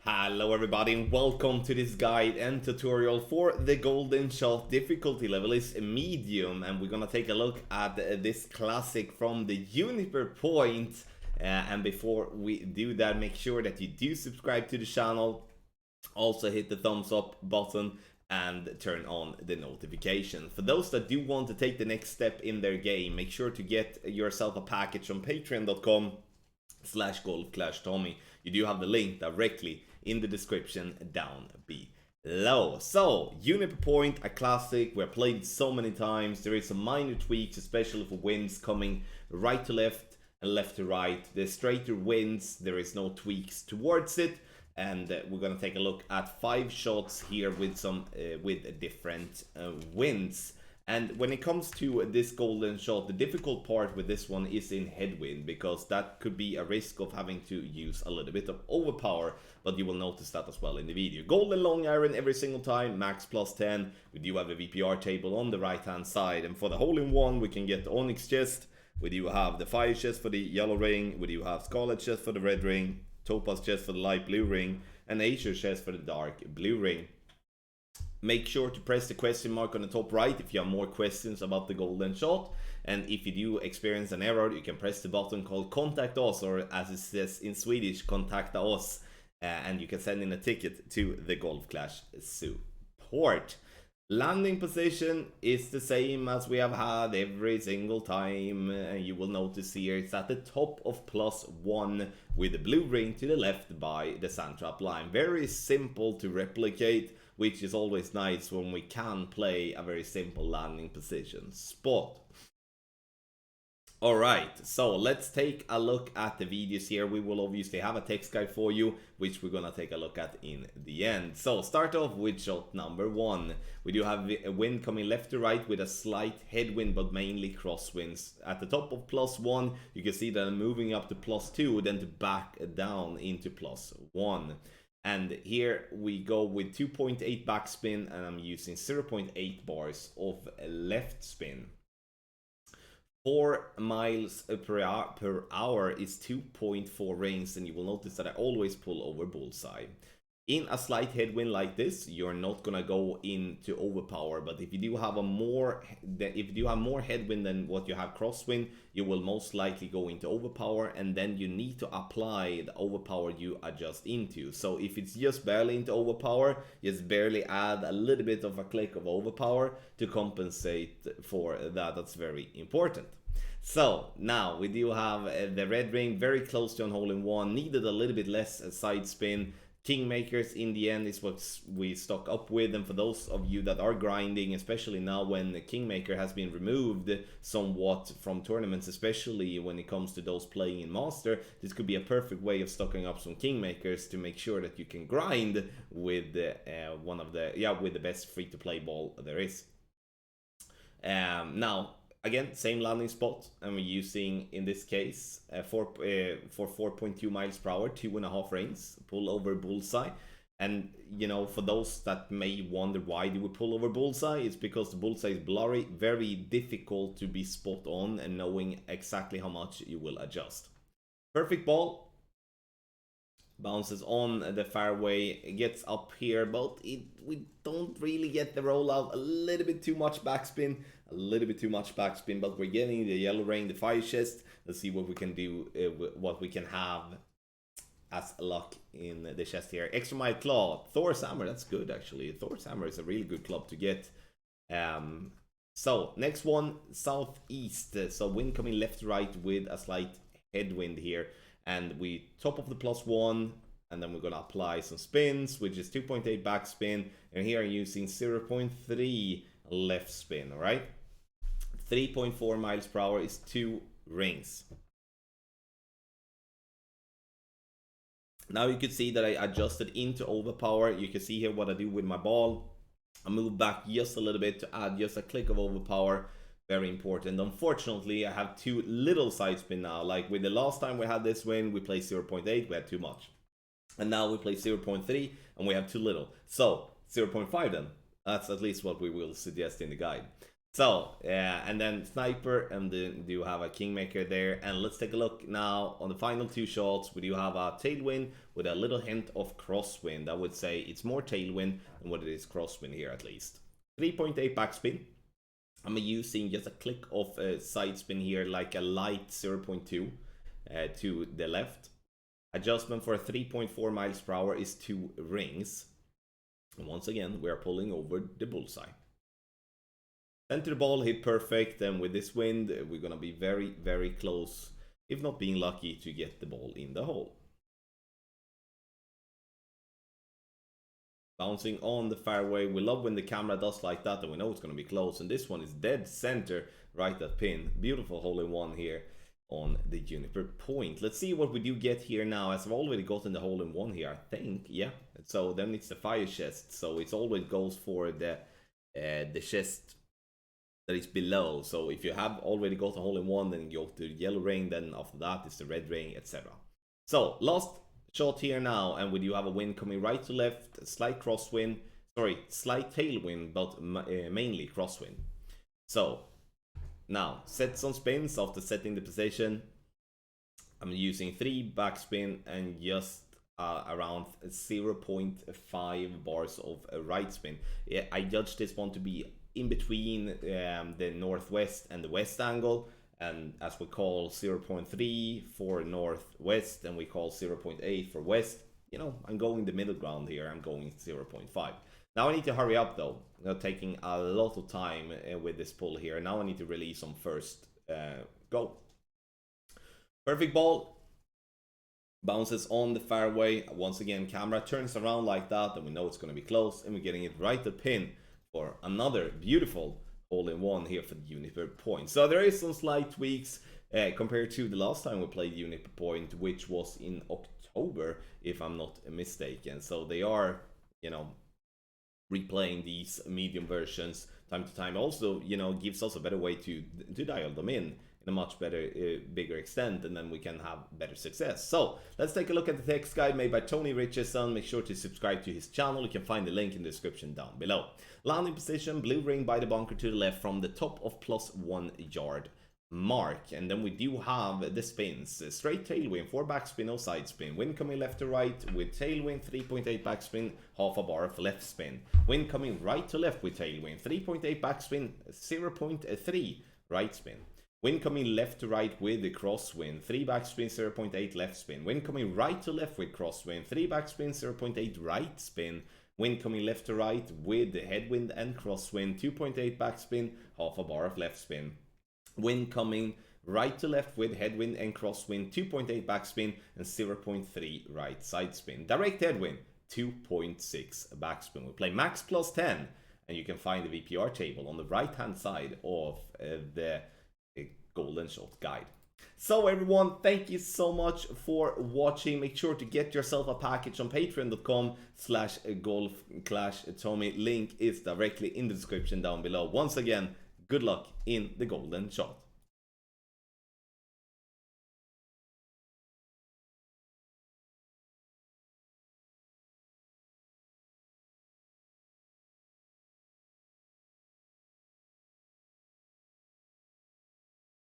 Hello everybody and welcome to this guide and tutorial for the golden shot. Difficulty level is medium and we're gonna take a look at this classic from the Juniper point. And before we do that, make sure that you do subscribe to the channel. Also hit the thumbs up button and turn on the notification. For those that do want to take the next step in their game, make sure to get yourself a package on patreon.com/golfclashtommy. You do have the link directly in the description down below. So, Juniper Point, a classic. We've played so many times. There is some minor tweaks, especially for winds coming right to left and left to right. The straighter winds, there is no tweaks towards it. And we're gonna take a look at 5 shots here with some with different winds. And when it comes to this golden shot, the difficult part with this one is in headwind, because that could be a risk of having to use a little bit of overpower, but you will notice that as well in the video. Golden long iron every single time, max +10. We do have a VPR table on the right hand side, and for the hole-in-one we can get the onyx chest, we do have the fire chest for the yellow ring, we do have scarlet chest for the red ring, topaz chest for the light blue ring, and azure chest for the dark blue ring. Make sure to press the question mark on the top right if you have more questions about the golden shot. And if you do experience an error, you can press the button called contact us, or as it says in Swedish, kontakta oss. And you can send in a ticket to the Golf Clash support. Landing position is the same as we have had every single time. You will notice here it's at the top of +1 with the blue ring to the left by the sand trap line. Very simple to replicate, which is always nice when we can play a very simple landing position spot. Alright, so let's take a look at the videos here. We will obviously have a text guide for you, which we're gonna take a look at in the end. So start off with shot number 1. We do have a wind coming left to right with a slight headwind, but mainly crosswinds. At the top of +1, you can see that I'm moving up to +2, then to back down into +1. And here we go with 2.8 backspin, and I'm using 0.8 bars of left spin. 4 miles per hour is 2.4 rings, and you will notice that I always pull over bullseye. In a slight headwind like this, you're not gonna go into overpower, but if you do have more headwind than what you have crosswind, you will most likely go into overpower, and then you need to apply the overpower you adjust into. So if it's just barely into overpower, just barely add a little bit of a click of overpower to compensate for that. That's very important. So now we do have the red ring very close to an hole-in-one, needed a little bit less side spin. Kingmakers in the end is what we stock up with, and for those of you that are grinding, especially now when the Kingmaker has been removed somewhat from tournaments, especially when it comes to those playing in Master, this could be a perfect way of stocking up some Kingmakers to make sure that you can grind with with the best free-to-play ball there is. Now again, same landing spot, and we're using, in this case, for 4.2 miles per hour, 2.5 rings, pull over bullseye. And, you know, for those that may wonder why do we pull over bullseye, it's because the bullseye is blurry, very difficult to be spot on and knowing exactly how much you will adjust. Perfect ball. Bounces on the fairway, gets up here, but we don't really get the rollout. A little bit too much backspin, but we're getting the yellow ring, the fire chest. Let's see what we can do, what we can have as luck in the chest here. Extra mile claw, Thor's hammer, that's good actually. Thor's hammer is a really good club to get. So next one, southeast. So wind coming left to right with a slight headwind here. And we top of the +1, and then we're going to apply some spins, which is 2.8 backspin, and here I'm using 0.3 left spin, alright? 3.4 miles per hour is 2 rings. Now you can see that I adjusted into overpower. You can see here what I do with my ball. I move back just a little bit to add just a click of overpower. Very important. Unfortunately, I have too little side spin now. Like with the last time we had this win, we played 0.8, we had too much. And now we play 0.3 and we have too little. So 0.5 then. That's at least what we will suggest in the guide. So, and then Sniper, and then you have a Kingmaker there. And let's take a look now on the final two shots. We do have a Tailwind with a little hint of Crosswind. I would say it's more Tailwind than what it is Crosswind here at least. 3.8 backspin. I'm using just a click of side spin here, like a light 0.2 to the left. Adjustment for 3.4 miles per hour is 2 rings. And once again, we are pulling over the bullseye. Center the ball, hit perfect, and with this wind, we're gonna be very, very close, if not being lucky, to get the ball in the hole. Bouncing on the fairway. We love when the camera does like that, and we know it's gonna be close. And this one is dead center, right at pin. Beautiful hole-in-one here on the Juniper point. Let's see what we do get here now, as I've already gotten the hole-in-one here, I think. Yeah. So then it's the fire chest. So it always goes for the chest that is below. So if you have already got a hole-in-one, then you go to the yellow ring, then after that it's the red ring, etc. So last shot here now, and we do have a wind coming right to left, slight crosswind, sorry, slight tailwind, but mainly crosswind. So now set some spins after setting the position. I'm using 3 backspin and just around 0.5 bars of right spin. I judge this one to be in between the northwest and the west angle, and as we call 0.3 for northwest and we call 0.8 for west. You know, I'm going the middle ground here. I'm going 0.5. Now I need to hurry up though. I'm taking a lot of time with this pull here. Now I need to release on first go. Perfect ball. Bounces on the fairway. Once again, camera turns around like that, and we know it's going to be close, and we're getting it right to pin for another beautiful hole-in-one here for the Juniper point. So there is some slight tweaks compared to the last time we played Juniper point, which was in October, if I'm not mistaken. So they are, you know, replaying these medium versions time to time. Also, you know, gives us a better way to dial them in a much better, bigger extent, and then we can have better success. So let's take a look at the text guide made by Tony Richardson. Make sure to subscribe to his channel. You can find the link in the description down below. Landing position, blue ring by the bunker to the left from the top of +1 yard mark. And then we do have the spins. Straight tailwind, 4 backspin, no side spin. Wind coming left to right with tailwind, 3.8 backspin, half a bar of left spin. Wind coming right to left with tailwind, 3.8 backspin, 0.3 right spin. Wind coming left to right with the crosswind, 3 backspin, 0.8 left spin. Wind coming right to left with crosswind, 3 backspin, 0.8 right spin. Wind coming left to right with the headwind and crosswind, 2.8 backspin, half a bar of left spin. Wind coming right to left with headwind and crosswind, 2.8 backspin and 0.3 right side spin. Direct headwind, 2.6 backspin. We play max +10, and you can find the VPR table on the right hand side of the golden shot guide. So everyone, thank you so much for watching. Make sure to get yourself a package on patreon.com/golfclashtommy. Link is directly in the description down below. Once again, good luck in the golden shot.